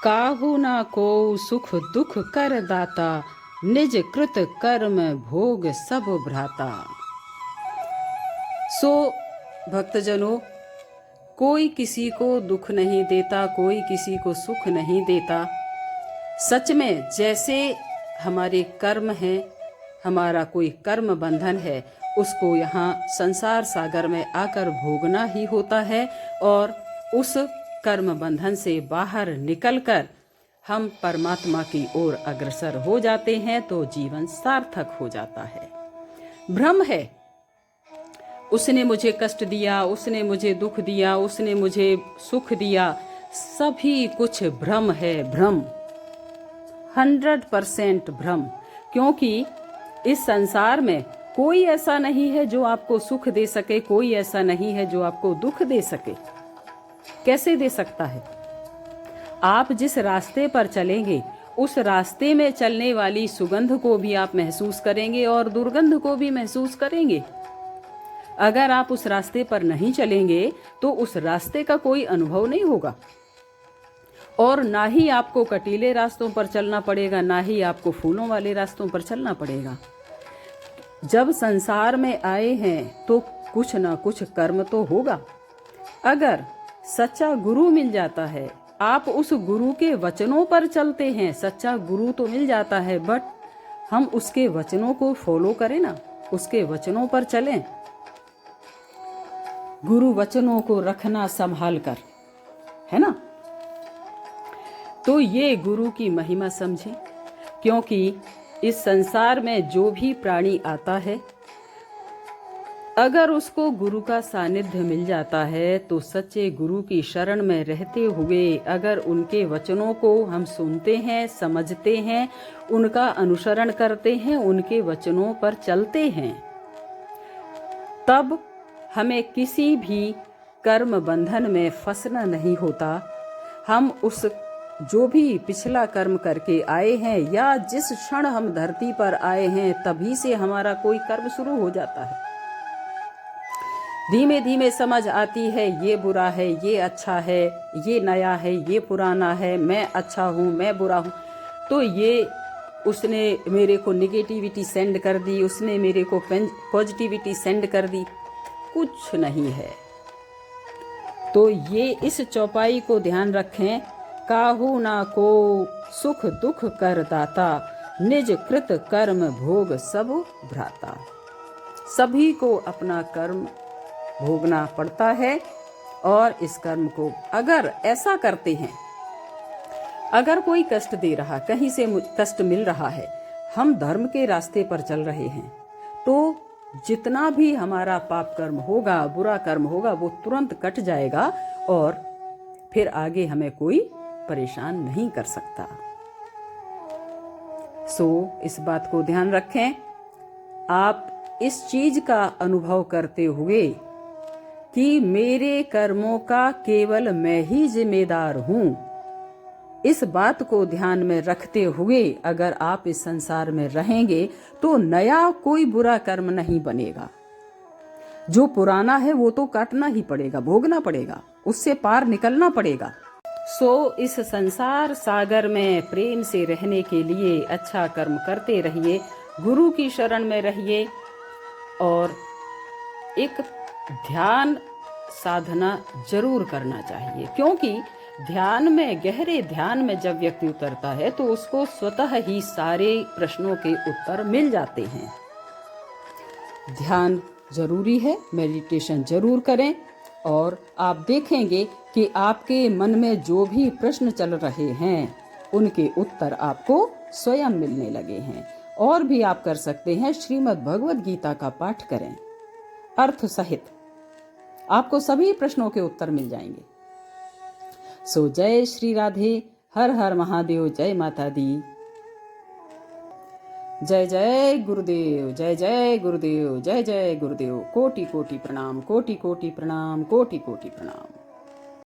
काहू ना को सुख दुख कर दाता, निज कृत कर्म भोग सब भ्राता। सो भक्तजनों, कोई किसी को दुख नहीं देता, कोई किसी को सुख नहीं देता। सच में जैसे हमारे कर्म हैं, हमारा कोई कर्म बंधन है, उसको यहाँ संसार सागर में आकर भोगना ही होता है और उस कर्म बंधन से बाहर निकलकर हम परमात्मा की ओर अग्रसर हो जाते हैं तो जीवन सार्थक हो जाता है। भ्रम है, उसने मुझे कष्ट दिया, उसने मुझे दुख दिया, उसने मुझे सुख दिया, सभी कुछ भ्रम है। भ्रम 100% भ्रम, क्योंकि इस संसार में कोई ऐसा नहीं है जो आपको सुख दे सके, कोई ऐसा नहीं है जो आपको दुख दे सके। कैसे दे सकता है? आप जिस रास्ते पर चलेंगे उस रास्ते में चलने वाली सुगंध को भी आप महसूस करेंगे और दुर्गंध को भी महसूस करेंगे। अगर आप उस रास्ते पर नहीं चलेंगे तो उस रास्ते का कोई अनुभव नहीं होगा और ना ही आपको कटीले रास्तों पर चलना पड़ेगा, ना ही आपको फूलों वाले रास्तों पर चलना पड़ेगा। जब संसार में आए हैं तो कुछ ना कुछ कर्म तो होगा। अगर सच्चा गुरु मिल जाता है, आप उस गुरु के वचनों पर चलते हैं, सच्चा गुरु तो मिल जाता है, बट हम उसके वचनों को फॉलो करें ना, उसके वचनों पर चलें। गुरु वचनों को रखना संभाल कर, है ना? तो ये गुरु की महिमा समझे, क्योंकि इस संसार में जो भी प्राणी आता है, अगर उसको गुरु का सानिध्य मिल जाता है तो सच्चे गुरु की शरण में रहते हुए अगर उनके वचनों को हम सुनते हैं, समझते हैं, उनका अनुसरण करते हैं, उनके वचनों पर चलते हैं, तब हमें किसी भी कर्म बंधन में फंसना नहीं होता। हम उस जो भी पिछला कर्म करके आए हैं या जिस क्षण हम धरती पर आए हैं तभी से हमारा कोई कर्म शुरू हो जाता है। धीमे धीमे समझ आती है, ये बुरा है, ये अच्छा है, ये नया है, ये पुराना है, मैं अच्छा हूँ, मैं बुरा हूँ। तो ये उसने मेरे को निगेटिविटी सेंड कर दी, उसने मेरे को पॉजिटिविटी सेंड कर दी, कुछ नहीं है। तो ये इस चौपाई को ध्यान रखें, काहू ना को सुख दुख कर दाता, निज कृत कर्म भोग सब भ्राता। सभी को अपना कर्म भोगना पड़ता है और इस कर्म को अगर ऐसा करते हैं, अगर कोई कष्ट दे रहा, कहीं से कष्ट मिल रहा है, हम धर्म के रास्ते पर चल रहे हैं, तो जितना भी हमारा पाप कर्म होगा, बुरा कर्म होगा, वो तुरंत कट जाएगा और फिर आगे हमें कोई परेशान नहीं कर सकता। सो इस बात को ध्यान रखें। आप इस चीज का अनुभव करते हुए कि मेरे कर्मों का केवल मैं ही जिम्मेदार हूं, इस बात को ध्यान में रखते हुए अगर आप इस संसार में रहेंगे तो नया कोई बुरा कर्म नहीं बनेगा। जो पुराना है वो तो काटना ही पड़ेगा, भोगना पड़ेगा, उससे पार निकलना पड़ेगा। सो इस संसार सागर में प्रेम से रहने के लिए अच्छा कर्म करते रहिए, गुरु की शरण में रहिए और एक ध्यान साधना जरूर करना चाहिए, क्योंकि ध्यान में, गहरे ध्यान में जब व्यक्ति उतरता है तो उसको स्वतः ही सारे प्रश्नों के उत्तर मिल जाते हैं। ध्यान जरूरी है, मेडिटेशन जरूर करें और आप देखेंगे कि आपके मन में जो भी प्रश्न चल रहे हैं उनके उत्तर आपको स्वयं मिलने लगे हैं। और भी आप कर सकते हैं, श्रीमद् भगवद गीता का पाठ करें, अर्थ सहित आपको सभी प्रश्नों के उत्तर मिल जाएंगे। सो जय श्री राधे, हर हर महादेव, जय माता दी, जय जय गुरुदेव, जय जय गुरुदेव, जय जय गुरुदेव। कोटि कोटि प्रणाम, कोटि कोटि प्रणाम, कोटि कोटि प्रणाम।